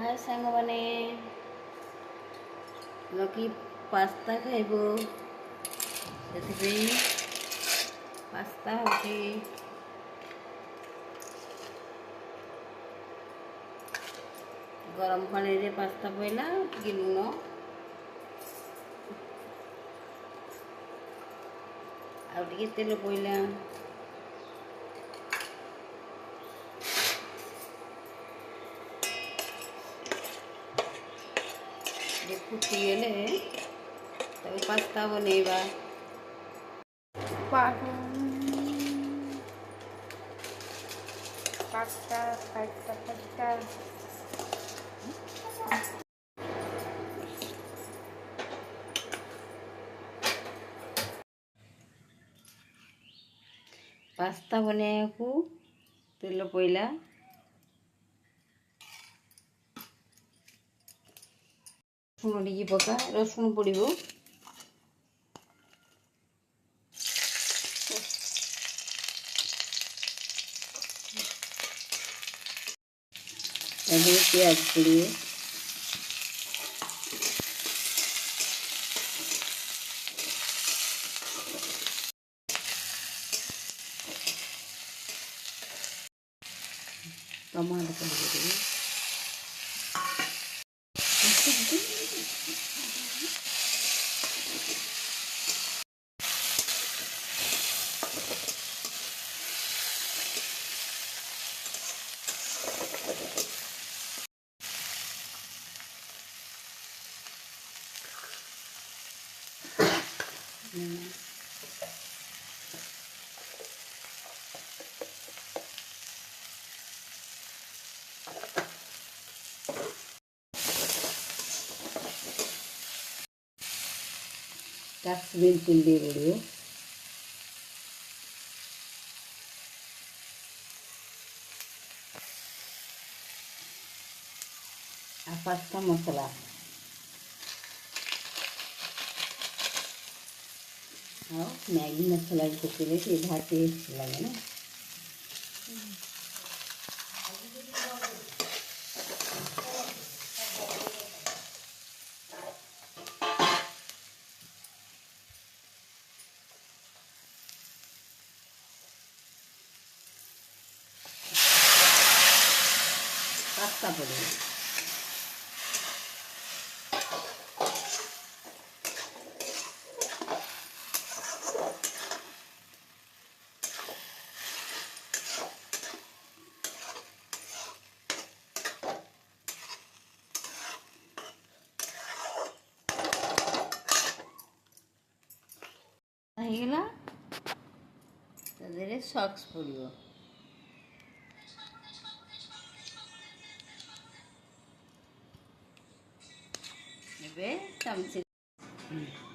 हाय सांग मैंने lucky pasta खाइबो से पास्ता होची गरम पानी रे पास्ता पइला टिके लुण आउ टिके तेल पइला फुटिगले पास्ता बनैबा पास्ता पास्ता पास्ता पास्ता बनाइବାକୁ तेल पइला रसुण टिके पका रसुण पड़ो प्याज पड़ो टमाटर पड़ो काश्मीर चिल्ली पड़ो पास्ता मसला और मैगी मसला भी पकेले भात टेस्ट लगे ना पास्ता पड़ो ହେଇଗଲା ତା ଦେହରେ ସକ୍ସ ପଡ଼ିବ ଏବେ ଚାମଚ